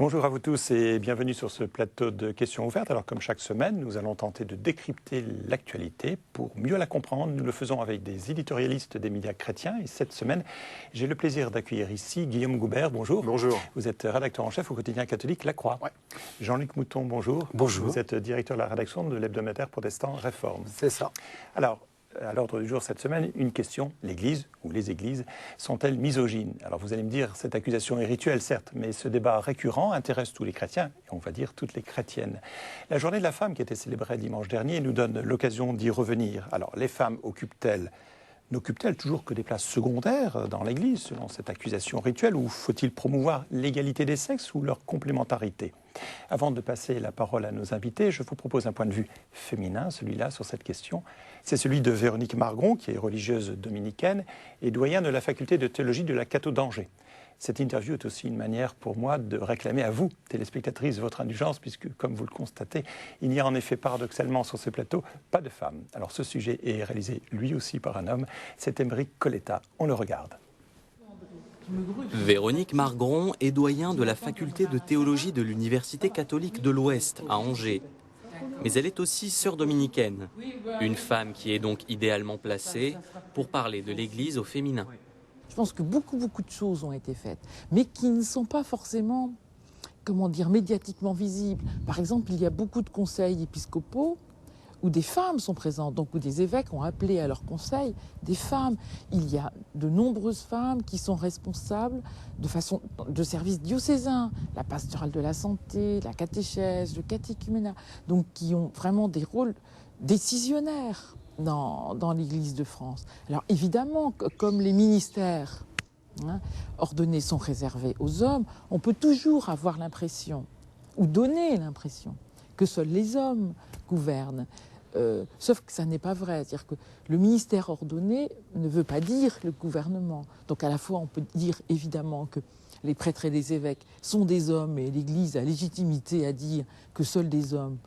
Bonjour à vous tous et bienvenue sur ce plateau de questions ouvertes. Alors comme chaque semaine, nous allons tenter de décrypter l'actualité pour mieux la comprendre. Nous le faisons avec des éditorialistes des médias chrétiens et cette semaine, j'ai le plaisir d'accueillir ici Guillaume Goubert. Bonjour. Bonjour. Vous êtes rédacteur en chef au quotidien catholique La Croix. Ouais. Jean-Luc Mouton, bonjour. Bonjour. Vous êtes directeur de la rédaction de l'hebdomadaire protestant Réforme. C'est ça. Alors, à l'ordre du jour cette semaine, une question. L'Église ou les Églises sont-elles misogynes? Alors vous allez me dire, cette accusation est rituelle, certes, mais ce débat récurrent intéresse tous les chrétiens, et on va dire toutes les chrétiennes. La journée de la femme qui a été célébrée dimanche dernier nous donne l'occasion d'y revenir. Alors les femmes n'occupent-elles toujours que des places secondaires dans l'Église, selon cette accusation rituelle, ou faut-il promouvoir l'égalité des sexes ou leur complémentarité? Avant de passer la parole à nos invités, je vous propose un point de vue féminin, celui-là, sur cette question. C'est celui de Véronique Margron, qui est religieuse dominicaine et doyen de la faculté de théologie de la Catho d'Angers. Cette interview est aussi une manière pour moi de réclamer à vous, téléspectatrices, votre indulgence, puisque, comme vous le constatez, il n'y a en effet paradoxalement sur ce plateau pas de femmes. Alors ce sujet est réalisé lui aussi par un homme, c'est Émeric Coletta. On le regarde. Véronique Margron est doyen de la faculté de théologie de l'Université catholique de l'Ouest à Angers. Mais elle est aussi sœur dominicaine, une femme qui est donc idéalement placée pour parler de l'Église au féminin. Je pense que beaucoup de choses ont été faites, mais qui ne sont pas forcément, médiatiquement visibles. Par exemple, il y a beaucoup de conseils épiscopaux où des femmes sont présentes, donc où des évêques ont appelé à leur conseil des femmes. Il y a de nombreuses femmes qui sont responsables de services diocésains, la pastorale de la santé, la catéchèse, le catéchuménat, donc qui ont vraiment des rôles décisionnaires dans l'Église de France. Alors évidemment, comme les ministères ordonnés sont réservés aux hommes, on peut toujours avoir l'impression, ou donner l'impression, que seuls les hommes gouvernent. Sauf que ça n'est pas vrai. C'est-à-dire que le ministère ordonné ne veut pas dire le gouvernement. Donc à la fois, on peut dire évidemment que les prêtres et les évêques sont des hommes et l'Église a légitimité à dire que seuls des hommes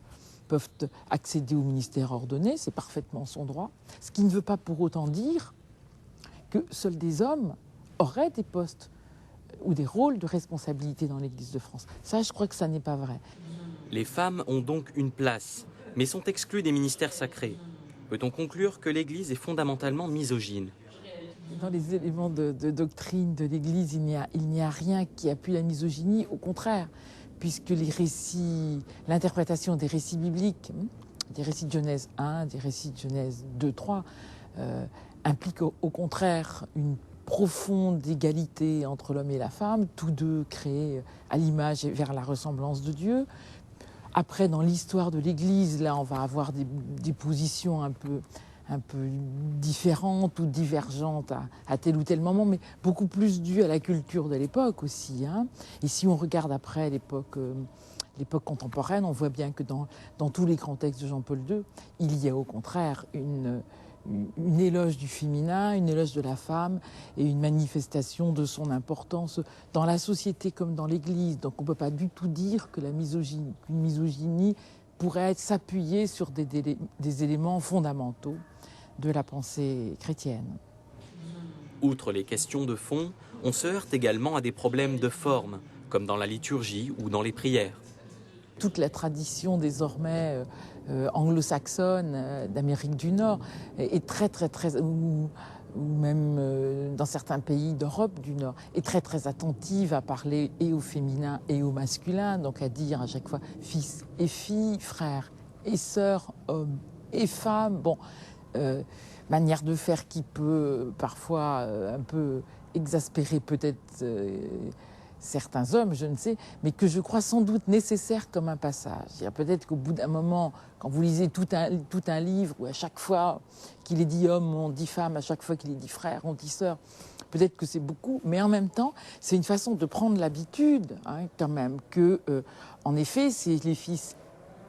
peuvent accéder au ministère ordonné. C'est parfaitement son droit. Ce qui ne veut pas pour autant dire que seuls des hommes auraient des postes ou des rôles de responsabilité dans l'Église de France. Ça, je crois que ça n'est pas vrai. Les femmes ont donc une place, mais sont exclues des ministères sacrés. Peut-on conclure que l'Église est fondamentalement misogyne? Dans les éléments de doctrine de l'Église, il n'y a rien qui appuie la misogynie, au contraire, puisque l'interprétation des récits bibliques, des récits de Genèse 1, des récits de Genèse 2, 3, implique au contraire une profonde égalité entre l'homme et la femme, tous deux créés à l'image et vers la ressemblance de Dieu. Après, dans l'histoire de l'Église, là, on va avoir des positions un peu différentes ou divergentes à tel ou tel moment, mais beaucoup plus dues à la culture de l'époque aussi. Et si on regarde après l'époque contemporaine, on voit bien que dans tous les grands textes de Jean-Paul II, il y a au contraire une éloge du féminin, une éloge de la femme et une manifestation de son importance dans la société comme dans l'Église. Donc on ne peut pas du tout dire que une misogynie pourrait s'appuyer sur des éléments fondamentaux de la pensée chrétienne. Outre les questions de fond, on se heurte également à des problèmes de forme, comme dans la liturgie ou dans les prières. Toute la tradition désormais anglo-saxonne d'Amérique du Nord est très, ou même dans certains pays d'Europe du Nord, est très, très attentive à parler et au féminin et au masculin, donc à dire à chaque fois fils et fille, frère et sœur, homme et femme. Bon, manière de faire qui peut parfois un peu exaspérer peut-être certains hommes, je ne sais, mais que je crois sans doute nécessaire comme un passage. Peut-être qu'au bout d'un moment, quand vous lisez tout un livre, où à chaque fois qu'il est dit homme, on dit femme, à chaque fois qu'il est dit frère, on dit sœur, peut-être que c'est beaucoup, mais en même temps, c'est une façon de prendre l'habitude, quand même, que, en effet, c'est les fils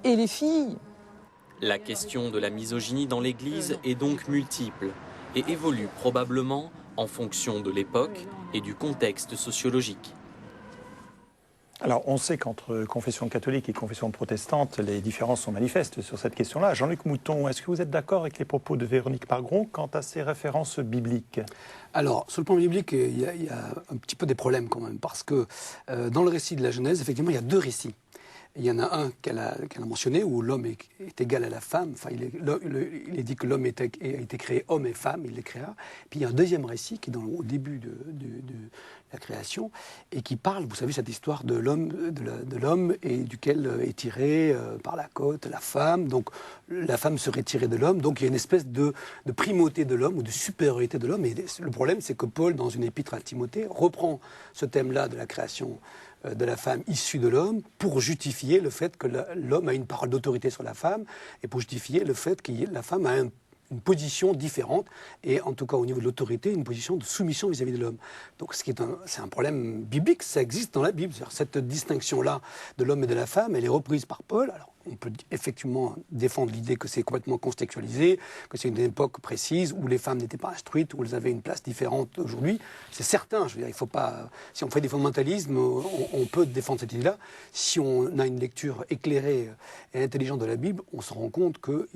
et les filles. La question de la misogynie dans l'Église est donc multiple et évolue probablement en fonction de l'époque et du contexte sociologique. Alors, on sait qu'entre confession catholique et confession protestante, les différences sont manifestes sur cette question-là. Jean-Luc Mouton, est-ce que vous êtes d'accord avec les propos de Véronique Pargron quant à ces références bibliques? Alors, sur le plan biblique, il y a un petit peu des problèmes quand même, parce que dans le récit de la Genèse, effectivement, il y a deux récits. Il y en a un qu'elle a mentionné, où l'homme est égal à la femme. Enfin, il est dit que l'homme a été créé homme et femme, il les créa. Puis il y a un deuxième récit qui est au début de la création, et qui parle, vous savez, cette histoire de l'homme et duquel est tirée par la côte la femme. Donc la femme serait tirée de l'homme. Donc il y a une espèce de primauté de l'homme ou de supériorité de l'homme. Et le problème, c'est que Paul, dans une épître à Timothée, reprend ce thème-là de la création de la femme issue de l'homme pour justifier le fait que l'homme a une parole d'autorité sur la femme et pour justifier le fait que la femme a une position différente et en tout cas au niveau de l'autorité, une position de soumission vis-à-vis de l'homme. Donc c'est un problème biblique, ça existe dans la Bible. Cette distinction-là de l'homme et de la femme, elle est reprise par Paul. Alors, on peut effectivement défendre l'idée que c'est complètement contextualisé, que c'est une époque précise où les femmes n'étaient pas instruites, où elles avaient une place différente aujourd'hui. C'est certain, je veux dire, il faut pas. Si on fait des fondamentalismes, on peut défendre cette idée-là. Si on a une lecture éclairée et intelligente de la Bible, on se rend compte qu'il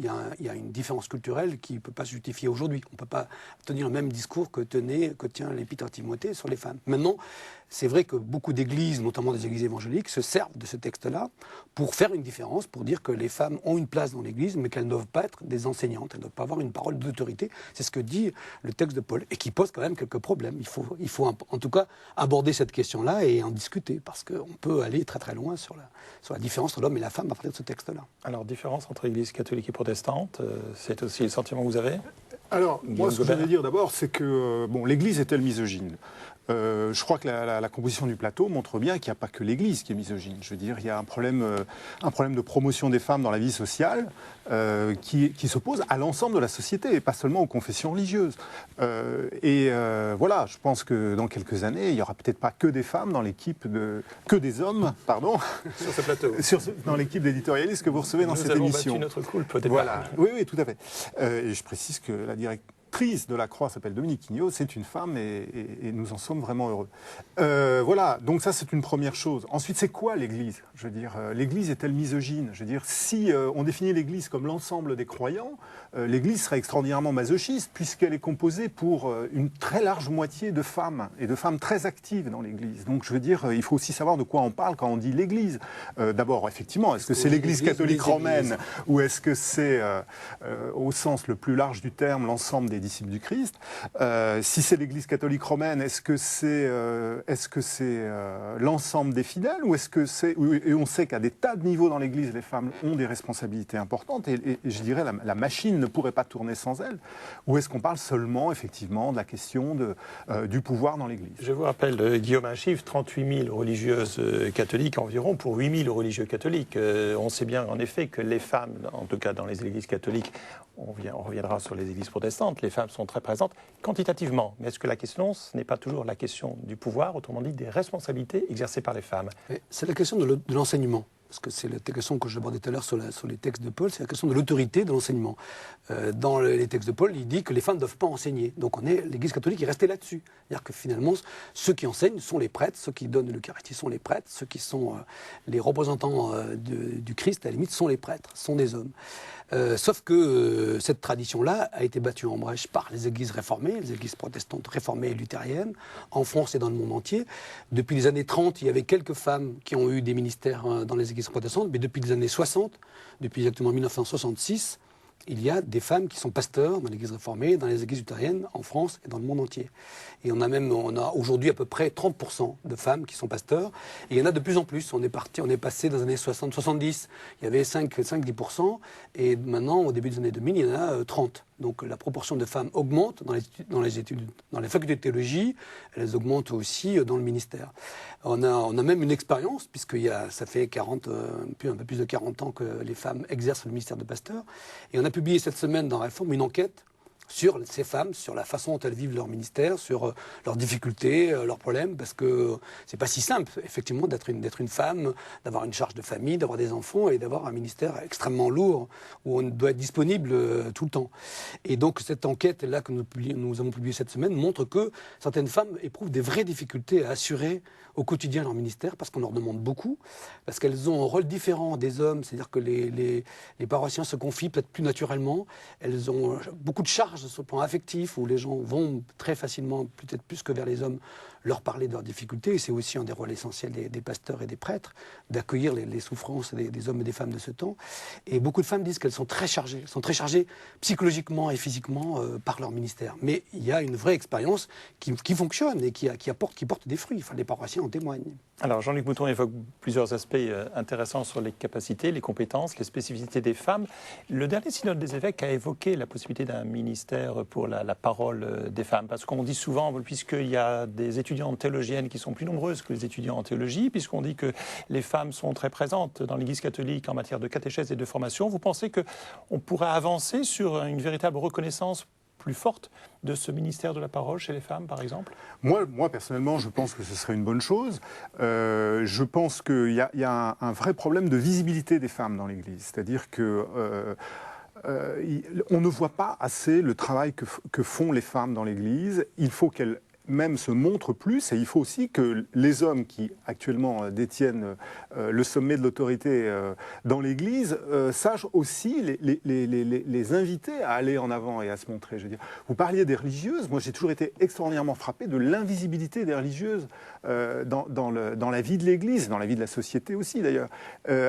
y a une différence culturelle qui ne peut pas se justifier aujourd'hui. On ne peut pas tenir le même discours que tient l'Épître à Timothée sur les femmes. Maintenant, c'est vrai que beaucoup d'églises, notamment des églises évangéliques, se servent de ce texte-là pour faire une différence, pour dire que les femmes ont une place dans l'église, mais qu'elles ne doivent pas être des enseignantes, elles ne doivent pas avoir une parole d'autorité. C'est ce que dit le texte de Paul, et qui pose quand même quelques problèmes. Il faut en tout cas aborder cette question-là et en discuter, parce qu'on peut aller très très loin sur la différence entre l'homme et la femme à partir de ce texte-là. Alors, différence entre église catholique et protestante, c'est aussi le sentiment que vous avez? Alors, moi, ce que je voulais dire d'abord, c'est que l'Église est-elle misogyne? Je crois que la composition du plateau montre bien qu'il n'y a pas que l'Église qui est misogyne. Je veux dire, il y a un problème de promotion des femmes dans la vie sociale qui s'oppose à l'ensemble de la société, et pas seulement aux confessions religieuses. Voilà, je pense que dans quelques années, il n'y aura peut-être pas que des femmes dans l'équipe que des hommes, pardon, sur ce plateau, dans l'équipe d'éditorialistes que vous recevez dans cette émission. Nous avons battu notre coule, peut-être. Voilà, oui, tout à fait. Et je précise que la directrice de la Croix s'appelle Dominique Quignot, c'est une femme et nous en sommes vraiment heureux. Voilà, donc ça c'est une première chose. Ensuite, c'est quoi l'Église? Je veux dire, l'Église est-elle misogyne? Je veux dire, si on définit l'Église comme l'ensemble des croyants, l'Église serait extraordinairement masochiste puisqu'elle est composée pour une très large moitié de femmes et de femmes très actives dans l'Église. Donc je veux dire, il faut aussi savoir de quoi on parle quand on dit l'Église. D'abord, effectivement, est-ce que c'est l'Église catholique romaine ou est-ce que c'est, au sens le plus large du terme, l'ensemble des disciples du Christ? Si c'est l'Église catholique romaine, est-ce que c'est l'ensemble des fidèles ou est-ce que c'est... Et on sait qu'à des tas de niveaux dans l'Église, les femmes ont des responsabilités importantes et je dirais la machine ne pourrait pas tourner sans elles. Ou est-ce qu'on parle seulement, effectivement, de la question du pouvoir dans l'Église? Je vous rappelle, Guillaume, un chiffre, 38 000 religieuses catholiques environ pour 8 000 religieux catholiques. On sait bien, en effet, que les femmes, en tout cas dans les églises catholiques, on reviendra sur les églises protestantes, les femmes sont très présentes quantitativement. Mais est-ce que la question, ce n'est pas toujours la question du pouvoir, autrement dit des responsabilités exercées par les femmes? C'est la question de l'enseignement. Parce que c'est la question que j'abordais tout à l'heure sur les textes de Paul, c'est la question de l'autorité de l'enseignement. Dans les textes de Paul, il dit que les femmes ne doivent pas enseigner. Donc l'Église catholique est restée là-dessus. C'est-à-dire que finalement, ceux qui enseignent sont les prêtres, ceux qui donnent l'Eucharistie sont les prêtres, ceux qui sont les représentants du Christ, à la limite, sont les prêtres, sont des hommes. Sauf que cette tradition-là a été battue en brèche par les églises réformées, les églises protestantes réformées et luthériennes, en France et dans le monde entier. Depuis les années 30, il y avait quelques femmes qui ont eu des ministères dans les églises protestantes, mais depuis les années 60, depuis exactement 1966, il y a des femmes qui sont pasteurs dans l'église réformée, dans les églises luthériennes, en France et dans le monde entier. Et on a aujourd'hui à peu près 30% de femmes qui sont pasteurs. Et il y en a de plus en plus. On est passé dans les années 60-70, il y avait 5-10%. Et maintenant, au début des années 2000, il y en a 30%. Donc la proportion de femmes augmente dans les facultés de théologie, elles augmentent aussi dans le ministère. On a même une expérience, puisque ça fait un peu plus de 40 ans que les femmes exercent le ministère de pasteur. Et on a publié cette semaine dans Réforme une enquête sur ces femmes, sur la façon dont elles vivent leur ministère, sur leurs difficultés, leurs problèmes, parce que c'est pas si simple, effectivement, d'être une femme, d'avoir une charge de famille, d'avoir des enfants et d'avoir un ministère extrêmement lourd où on doit être disponible tout le temps. Et donc cette enquête-là que nous avons publiée cette semaine montre que certaines femmes éprouvent des vraies difficultés à assurer au quotidien leur ministère parce qu'on leur demande beaucoup, parce qu'elles ont un rôle différent des hommes, c'est-à-dire que les paroissiens se confient peut-être plus naturellement, elles ont beaucoup de charges sur le plan affectif où les gens vont très facilement, peut-être plus que vers les hommes, leur parler de leurs difficultés. Et c'est aussi un des rôles essentiels des pasteurs et des prêtres, d'accueillir les souffrances des hommes et des femmes de ce temps. Et beaucoup de femmes disent qu'elles sont très chargées psychologiquement et physiquement par leur ministère. Mais il y a une vraie expérience qui fonctionne et qui porte des fruits. Enfin, les paroissiens en témoignent. Alors Jean-Luc Mouton évoque plusieurs aspects intéressants sur les capacités, les compétences, les spécificités des femmes. Le dernier synode des évêques a évoqué la possibilité d'un ministère pour la parole des femmes. Parce qu'on dit souvent, puisqu'il y a des étudiantes théologiennes qui sont plus nombreuses que les étudiants en théologie, puisqu'on dit que les femmes sont très présentes dans l'Église catholique en matière de catéchèse et de formation, vous pensez qu'on pourrait avancer sur une véritable reconnaissance plus forte de ce ministère de la parole chez les femmes, par exemple? Moi, personnellement, je pense que ce serait une bonne chose. Je pense qu'il y a un vrai problème de visibilité des femmes dans l'Église. C'est-à-dire que on ne voit pas assez le travail que font les femmes dans l'Église. Il faut qu'elles même se montrent plus, et il faut aussi que les hommes qui actuellement détiennent le sommet de l'autorité dans l'Église sachent aussi les inviter à aller en avant et à se montrer. Je veux dire, vous parliez des religieuses, moi j'ai toujours été extraordinairement frappé de l'invisibilité des religieuses dans la vie de l'Église, dans la vie de la société aussi d'ailleurs,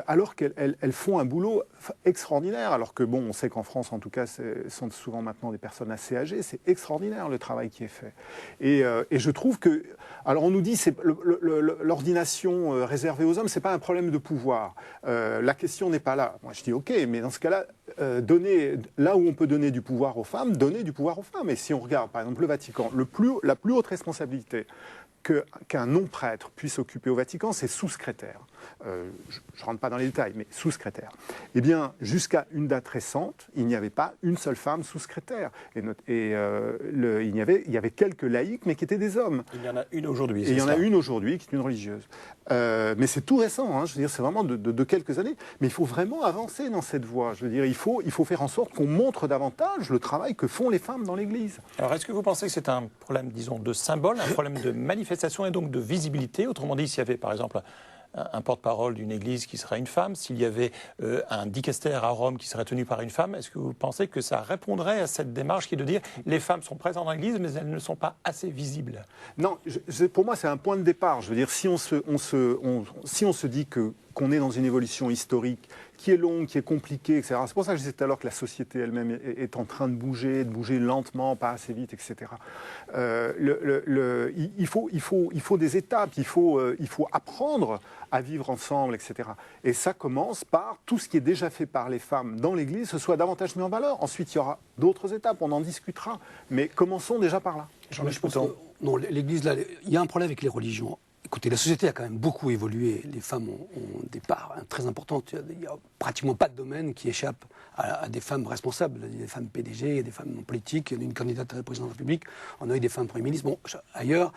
alors qu'elles font un boulot extraordinaire, alors que bon, on sait qu'en France en tout cas, ce sont souvent maintenant des personnes assez âgées, c'est extraordinaire le travail qui est fait. Et je trouve que, alors on nous dit c'est l'ordination réservée aux hommes, c'est pas un problème de pouvoir. La question n'est pas là. Moi je dis ok, mais dans ce cas-là, là où on peut donner du pouvoir aux femmes, donner du pouvoir aux femmes. Et si on regarde par exemple le Vatican, la plus haute responsabilité qu'un non-prêtre puisse occuper au Vatican, c'est sous-secrétaire. Je ne rentre pas dans les détails, mais sous-secrétaire. Eh bien, jusqu'à une date récente, il n'y avait pas une seule femme sous-secrétaire. Il y avait quelques laïcs, mais qui étaient des hommes. Il y en a une aujourd'hui. Et il y en a une aujourd'hui qui est une religieuse. Mais c'est tout récent, hein, je veux dire, c'est vraiment de quelques années. Mais il faut vraiment avancer dans cette voie. Je veux dire, il faut faire en sorte qu'on montre davantage le travail que font les femmes dans l'Église. Alors, est-ce que vous pensez que c'est un problème, disons, de symbole, un problème de manifestation et donc de visibilité? Autrement dit, s'il y avait, par exemple, un porte-parole d'une église qui serait une femme, s'il y avait un dicaster à Rome qui serait tenu par une femme, est-ce que vous pensez que ça répondrait à cette démarche qui est de dire les femmes sont présentes dans l'église mais elles ne sont pas assez visibles? Non, pour moi c'est un point de départ. Je veux dire, si on se dit qu'on est dans une évolution historique qui est longue, qui est compliquée, etc. C'est pour ça que je disais tout à l'heure que la société elle-même est en train de bouger lentement, pas assez vite, etc. Il faut des étapes, il faut apprendre à vivre ensemble, etc. Et ça commence par tout ce qui est déjà fait par les femmes dans l'Église, ce soit davantage mis en valeur. Ensuite, il y aura d'autres étapes, on en discutera. Mais commençons déjà par là. Je pense que, non, l'Église, là, il y a un problème avec les religions. Écoutez, la société a quand même beaucoup évolué. Les femmes ont des parts très importantes. Il n'y a pratiquement pas de domaine qui échappe à des femmes responsables. Il y a des femmes PDG, il y a des femmes politiques, il y a une candidate à la présidence de la République, on a eu des femmes Premier ministre. Bon, ailleurs,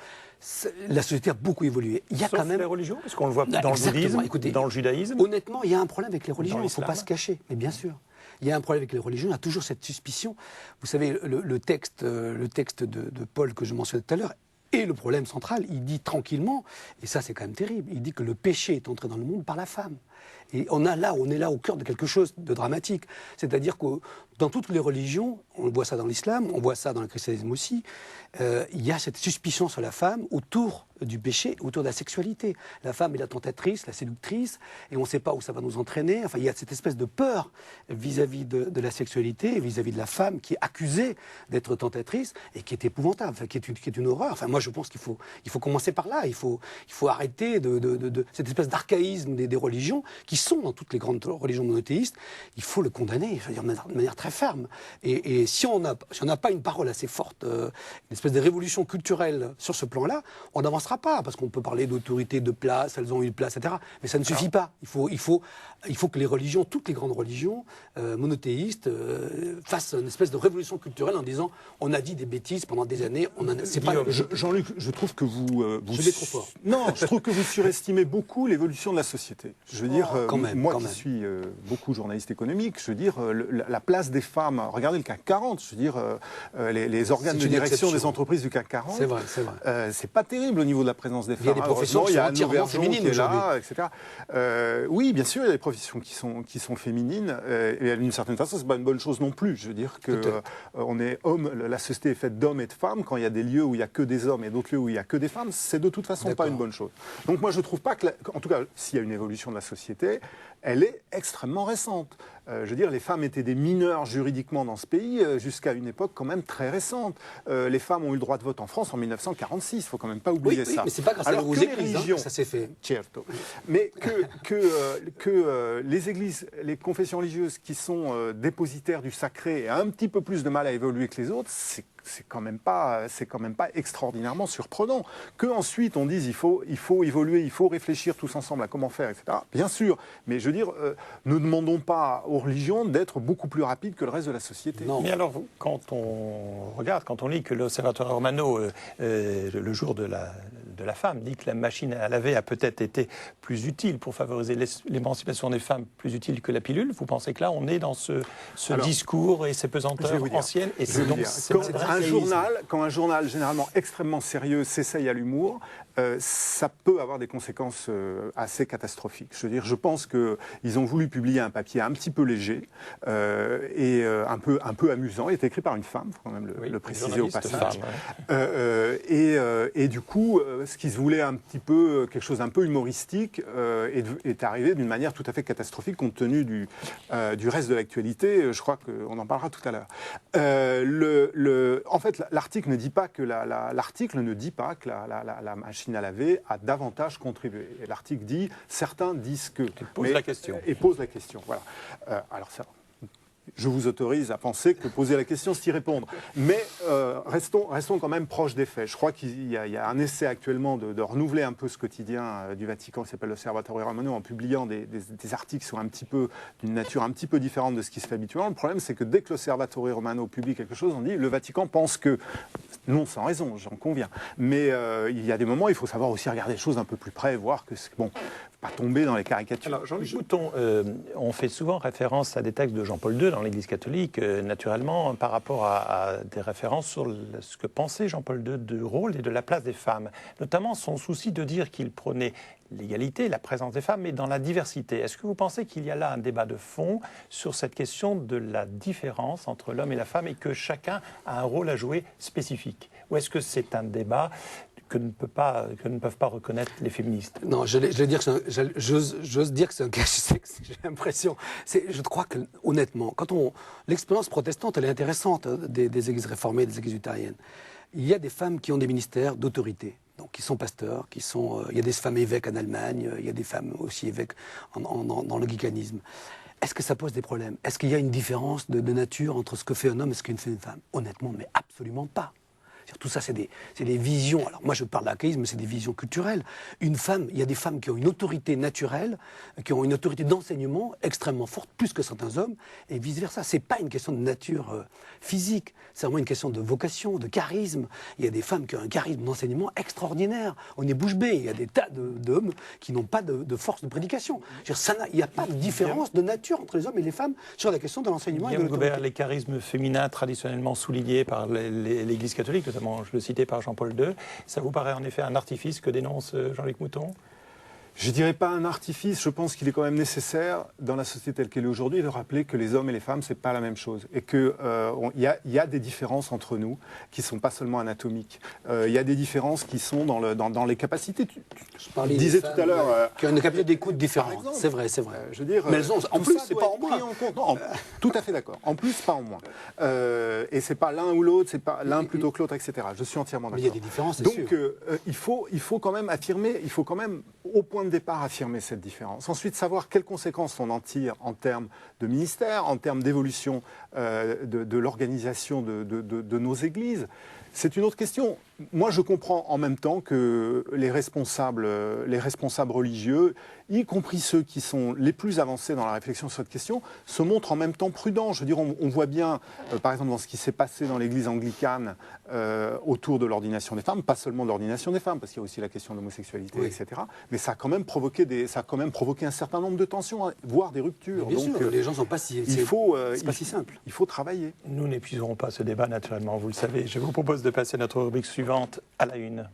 la société a beaucoup évolué. Il y a sauf quand même les religions, parce qu'on le voit dans le bouddhisme, écoutez, dans le judaïsme. Honnêtement, il y a un problème avec les religions, il ne faut pas se cacher. Mais bien sûr. Il y a un problème avec les religions, il y a toujours cette suspicion. Vous savez, le texte de Paul que je mentionnais tout à l'heure, et le problème central, il dit tranquillement, et ça c'est quand même terrible, il dit que le péché est entré dans le monde par la femme. Et on est là au cœur de quelque chose de dramatique. C'est-à-dire que dans toutes les religions, on voit ça dans l'islam, on voit ça dans le christianisme aussi, il y a cette suspicion sur la femme autour du péché, autour de la sexualité. La femme est la tentatrice, la séductrice, et on ne sait pas où ça va nous entraîner. Enfin, il y a cette espèce de peur vis-à-vis de la sexualité, vis-à-vis de la femme qui est accusée d'être tentatrice et qui est épouvantable, enfin, qui est une horreur. Enfin, moi, je pense qu'il faut commencer par là. Il faut arrêter de cette espèce d'archaïsme des religions qui sont dans toutes les grandes religions monothéistes. Il faut le condamner, je veux dire, de manière très ferme. Et si on n'a pas une parole assez forte, une espèce de révolution culturelle sur ce plan-là, on n'avancera fera pas, parce qu'on peut parler d'autorité, de place, elles ont eu une place, etc. Mais ça ne suffit pas. Il faut que les religions, toutes les grandes religions monothéistes, fassent une espèce de révolution culturelle en disant on a dit des bêtises pendant des années. Jean-Luc, je trouve que vous je vais trop fort. Non, je trouve que vous surestimez beaucoup l'évolution de la société. Je veux dire, moi qui suis beaucoup journaliste économique, je veux dire, la place des femmes, regardez le CAC 40, je veux dire, les organes de direction des entreprises du CAC 40, c'est vrai. C'est pas terrible au niveau de la présence des femmes. Il y a des professions qui sont entièrement féminines aujourd'hui. Etc. Oui, bien sûr, il y a des professions qui sont féminines, et d'une certaine façon, c'est pas une bonne chose non plus. Je veux dire que on est homme, la société est faite d'hommes et de femmes. Quand il y a des lieux où il y a que des hommes et d'autres lieux où il y a que des femmes, c'est de toute façon pas une bonne chose. Donc moi, je trouve pas que, en tout cas, s'il y a une évolution de la société, elle est extrêmement récente. Je veux dire, les femmes étaient des mineurs juridiquement dans ce pays jusqu'à une époque quand même très récente. Les femmes ont eu le droit de vote en France en 1946, il ne faut quand même pas oublier ça. Oui, mais c'est pas grâce à aux églises que ça s'est fait. Certo. Mais que les églises, les confessions religieuses qui sont dépositaires du sacré aient un petit peu plus de mal à évoluer que les autres, c'est quand même pas extraordinairement surprenant. Qu'ensuite on dise il faut évoluer, il faut réfléchir tous ensemble à comment faire, etc. Bien sûr, mais je veux dire, ne demandons pas aux religions d'être beaucoup plus rapides que le reste de la société. Non. Mais alors, quand on lit que l'Osservatore Romano, le jour de la femme, dit que la machine à laver a peut-être été plus utile pour favoriser l'émancipation des femmes, plus utile que la pilule, vous pensez que là, on est dans ce discours et ces pesanteurs anciennes et c'est donc quand un journal généralement extrêmement sérieux s'essaye à l'humour, ça peut avoir des conséquences assez catastrophiques. Je veux dire, je pense qu'ils ont voulu publier un papier un petit peu léger et un peu amusant. Il était écrit par une femme, il faut quand même le préciser au passage. Et du coup, ce qu'ils voulaient un petit peu, quelque chose d'un peu humoristique, est arrivé d'une manière tout à fait catastrophique compte tenu du reste de l'actualité. Je crois qu'on en parlera tout à l'heure. En fait, l'article ne dit pas que la machine à laver a davantage contribué. Et l'article dit, certains disent que. Et pose la question. Et pose la question, voilà. Alors ça, je vous autorise à penser que poser la question, c'est y répondre. Mais restons quand même proches des faits. Je crois qu'il y a un essai actuellement de renouveler un peu ce quotidien du Vatican qui s'appelle l'Osservatore Romano en publiant des articles qui sont d'une nature un petit peu différente de ce qui se fait habituellement. Le problème, c'est que dès que l'Osservatore Romano publie quelque chose, on dit le Vatican pense que... Non, sans raison, j'en conviens. Mais il y a des moments, il faut savoir aussi regarder les choses un peu plus près, voir que c'est bon, pas tomber dans les caricatures. Alors, Jean-Luc Mouton, on fait souvent référence à des textes de Jean-Paul II dans l'Église catholique, naturellement, par rapport à des références sur ce que pensait Jean-Paul II du rôle et de la place des femmes. Notamment son souci de dire qu'il prônait l'égalité, la présence des femmes, mais dans la diversité. Est-ce que vous pensez qu'il y a là un débat de fond sur cette question de la différence entre l'homme et la femme et que chacun a un rôle à jouer spécifique? Ou est-ce que c'est un débat que ne peuvent pas reconnaître les féministes? Non, j'ose dire que c'est un cache-sexe, j'ai l'impression. Je crois que, honnêtement, l'expérience protestante, elle est intéressante, des églises réformées, des églises luthériennes. Il y a des femmes qui ont des ministères d'autorité, donc qui sont pasteurs, il y a des femmes évêques en Allemagne, il y a des femmes aussi évêques dans l'anglicanisme. Est-ce que ça pose des problèmes? Est-ce qu'il y a une différence de nature entre ce que fait un homme et ce que fait une femme? Honnêtement, mais absolument pas. Tout ça, c'est des visions. Alors moi, je parle d'archaïsme, c'est des visions culturelles. Une femme, il y a des femmes qui ont une autorité naturelle, qui ont une autorité d'enseignement extrêmement forte, plus que certains hommes, et vice-versa. C'est pas une question de nature physique, c'est vraiment une question de vocation, de charisme. Il y a des femmes qui ont un charisme d'enseignement extraordinaire. On est bouche bée. Il y a des tas d'hommes qui n'ont pas de force de prédication. Il n'y a pas de différence de nature entre les hommes et les femmes sur la question de l'enseignement et de l'autorité. Les charismes féminins traditionnellement soulignés par l'Église catholique, notamment je le citais par Jean-Paul II, ça vous paraît en effet un artifice que dénonce Jean-Luc Mouton? Je ne dirais pas un artifice, je pense qu'il est quand même nécessaire, dans la société telle qu'elle est aujourd'hui, de rappeler que les hommes et les femmes, ce n'est pas la même chose. Et qu'il y a des différences entre nous qui ne sont pas seulement anatomiques. Il y a des différences qui sont dans les capacités. Je disais tout à l'heure... qui ont une capacité d'écoute différente. C'est vrai, c'est vrai. Je veux dire, mais elles ont, en plus, c'est pas en moins. Non, tout à fait d'accord. En plus, pas en moins. Et ce n'est pas l'un ou l'autre, c'est pas l'un plutôt que l'autre, etc. Je suis entièrement d'accord. Mais il y a des différences, c'est sûr. Donc, il faut quand même affirmer, il faut quand même, au point de départ, affirmer cette différence. Ensuite, savoir quelles conséquences on en tire en termes de ministère, en termes d'évolution de l'organisation de nos églises. C'est une autre question. moi, je comprends en même temps que les responsables religieux, y compris ceux qui sont les plus avancés dans la réflexion sur cette question, se montrent en même temps prudents. Je veux dire, on voit bien, par exemple, dans ce qui s'est passé dans l'église anglicane autour de l'ordination des femmes, pas seulement de l'ordination des femmes, parce qu'il y a aussi la question de l'homosexualité, oui. etc. Mais ça a quand même provoqué un certain nombre de tensions, hein, voire des ruptures. Bien Donc, sûr, les gens ne sont pas si... c'est pas si simple. Il faut travailler. Nous n'épuiserons pas ce débat naturellement, vous le savez. Je vous propose de passer à notre rubrique suivante, à la une.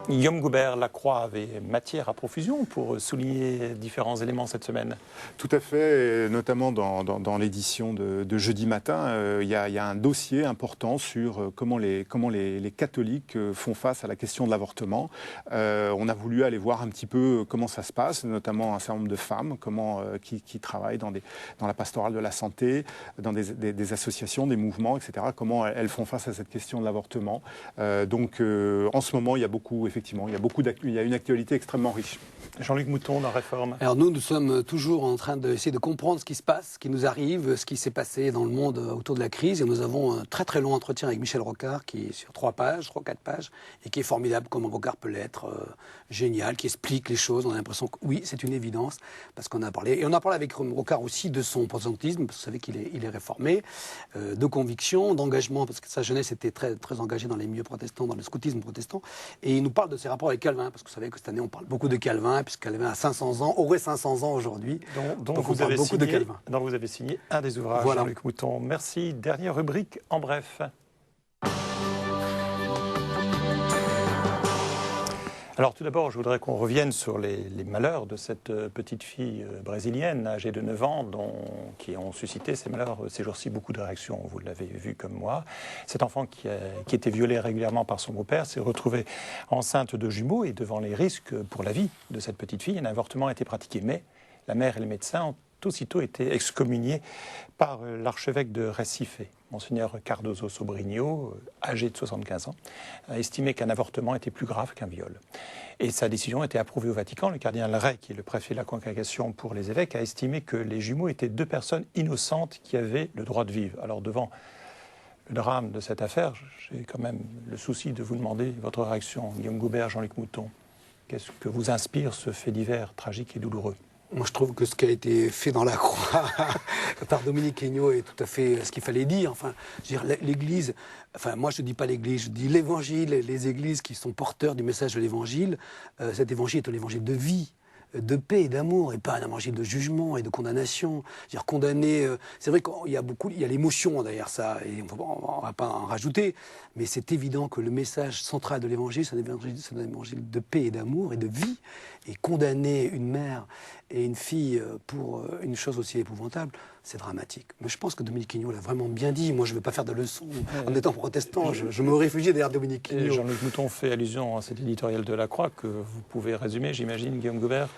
Guillaume Goubert, la Croix avait matière à profusion pour souligner différents éléments cette semaine. Tout à fait, et notamment dans l'édition de jeudi matin, il y a un dossier important sur comment les catholiques font face à la question de l'avortement. On a voulu aller voir un petit peu comment ça se passe, notamment un certain nombre de femmes qui travaillent dans la pastorale de la santé, dans des associations, des mouvements, etc. Comment elles font face à cette question de l'avortement. Donc en ce moment, il y a une actualité extrêmement riche. Jean-Luc Mouton, dans Réforme. Alors nous sommes toujours en train d'essayer de comprendre ce qui se passe, ce qui nous arrive, ce qui s'est passé dans le monde autour de la crise. Et nous avons un très très long entretien avec Michel Rocard qui est sur 3-4 pages, et qui est formidable comme Rocard peut l'être, génial, qui explique les choses. On a l'impression que oui, c'est une évidence, parce qu'on a parlé. Et on a parlé avec Rocard aussi de son protestantisme, parce que vous savez qu'il est réformé, de conviction, d'engagement, parce que sa jeunesse était très, très engagée dans les milieux protestants, dans le scoutisme protestant. Et il nous parle de ses rapports avec Calvin, parce que vous savez que cette année on parle beaucoup de Calvin, puisque Calvin a 500 ans, aurait 500 ans aujourd'hui. Donc vous avez signé un des ouvrages, voilà. Jean-Luc Mouton. Merci. Dernière rubrique, en bref. Alors tout d'abord, je voudrais qu'on revienne sur les malheurs de cette petite fille brésilienne âgée de 9 ans qui ont suscité ces malheurs ces jours-ci beaucoup de réactions, vous l'avez vu comme moi. Cet enfant qui était violé régulièrement par son beau-père s'est retrouvée enceinte de jumeaux et devant les risques pour la vie de cette petite fille, un avortement a été pratiqué. Mais la mère et les médecins ont aussitôt été excommuniés par l'archevêque de Recife. Monseigneur Cardoso Sobrinho, âgé de 75 ans, a estimé qu'un avortement était plus grave qu'un viol. Et sa décision a été approuvée au Vatican. Le cardinal Rey, qui est le préfet de la congrégation pour les évêques, a estimé que les jumeaux étaient 2 personnes innocentes qui avaient le droit de vivre. Alors devant le drame de cette affaire, j'ai quand même le souci de vous demander votre réaction. Guillaume Goubert, Jean-Luc Mouton, qu'est-ce que vous inspire ce fait divers tragique et douloureux ? Moi, je trouve que ce qui a été fait dans la croix par Dominique Aignaux est tout à fait ce qu'il fallait dire. Enfin, je veux dire, l'Église, enfin, moi, je ne dis pas l'Église, je dis l'Évangile, les Églises qui sont porteurs du message de l'Évangile. Cet Évangile est un Évangile de vie, de paix et d'amour, et pas un évangile de jugement et de condamnation. C'est-à-dire condamner, c'est vrai qu'il y a l'émotion derrière ça, et on ne va pas en rajouter, mais c'est évident que le message central de l'évangile, c'est un évangile de paix et d'amour et de vie. Et condamner une mère et une fille pour une chose aussi épouvantable, c'est dramatique. Mais je pense que Dominique Aignaux l'a vraiment bien dit. Moi, je ne veux pas faire de leçons en étant protestant. Je me réfugie derrière Dominique Aignaux. Jean-Luc Mouton fait allusion à cet éditorial de la Croix que vous pouvez résumer, j'imagine, Guillaume Goubert.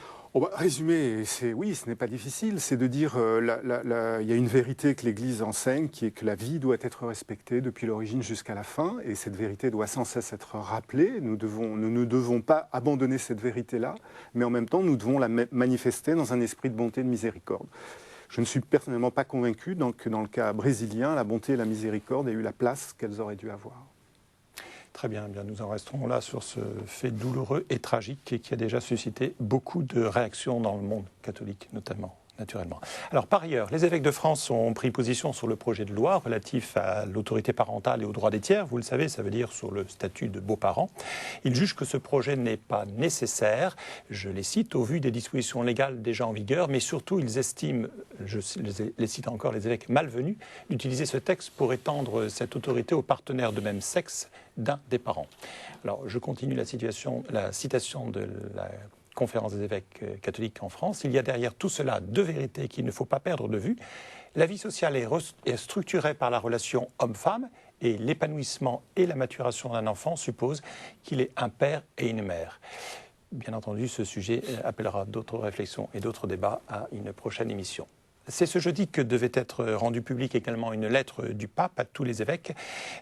Résumer, oui, ce n'est pas difficile. C'est de dire il y a une vérité que l'Église enseigne, qui est que la vie doit être respectée depuis l'origine jusqu'à la fin, et cette vérité doit sans cesse être rappelée. Nous ne devons pas abandonner cette vérité-là, mais en même temps, nous devons la manifester dans un esprit de bonté et de miséricorde. Je ne suis personnellement pas convaincu que dans le cas brésilien, la bonté et la miséricorde aient eu la place qu'elles auraient dû avoir. Très bien, nous en resterons là sur ce fait douloureux et tragique et qui a déjà suscité beaucoup de réactions dans le monde catholique, notamment, naturellement. Alors, par ailleurs, les évêques de France ont pris position sur le projet de loi relatif à l'autorité parentale et aux droits des tiers. Vous le savez, ça veut dire sur le statut de beaux-parents. Ils jugent que ce projet n'est pas nécessaire, je les cite, au vu des dispositions légales déjà en vigueur, mais surtout, ils estiment, je les cite encore, les évêques malvenus, d'utiliser ce texte pour étendre cette autorité aux partenaires de même sexe d'un des parents. Alors, je continue la citation de la Conférence des évêques catholiques en France. Il y a derrière tout cela 2 vérités qu'il ne faut pas perdre de vue. La vie sociale est structurée par la relation homme-femme et l'épanouissement et la maturation d'un enfant suppose qu'il ait un père et une mère. Bien entendu, ce sujet appellera d'autres réflexions et d'autres débats à une prochaine émission. C'est ce jeudi que devait être rendue publique également une lettre du pape à tous les évêques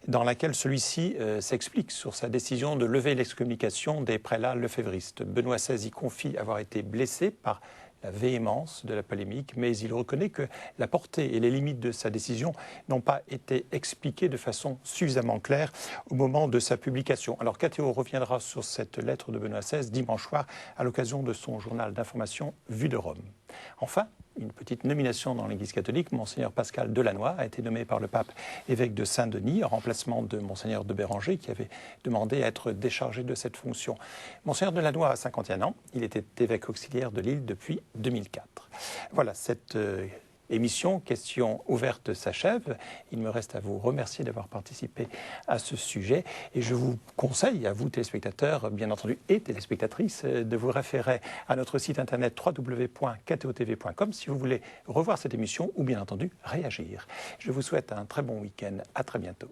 dans laquelle celui-ci s'explique sur sa décision de lever l'excommunication des prélats lefévristes. Benoît XVI y confie avoir été blessé par la véhémence de la polémique, mais il reconnaît que la portée et les limites de sa décision n'ont pas été expliquées de façon suffisamment claire au moment de sa publication. Alors KTO reviendra sur cette lettre de Benoît XVI dimanche soir à l'occasion de son journal d'information Vue de Rome. Enfin, une petite nomination dans l'Église catholique. Monseigneur Pascal Delannoy a été nommé par le pape évêque de Saint-Denis en remplacement de Monseigneur de Béranger qui avait demandé à être déchargé de cette fonction. Monseigneur Delannoy a 51 ans. Il était évêque auxiliaire de Lille depuis 2004. Voilà, cette émission Questions ouvertes s'achève. Il me reste à vous remercier d'avoir participé à ce sujet et je vous conseille, à vous téléspectateurs, bien entendu, et téléspectatrices, de vous référer à notre site internet www.ktotv.com si vous voulez revoir cette émission ou bien entendu réagir. Je vous souhaite un très bon week-end. À très bientôt.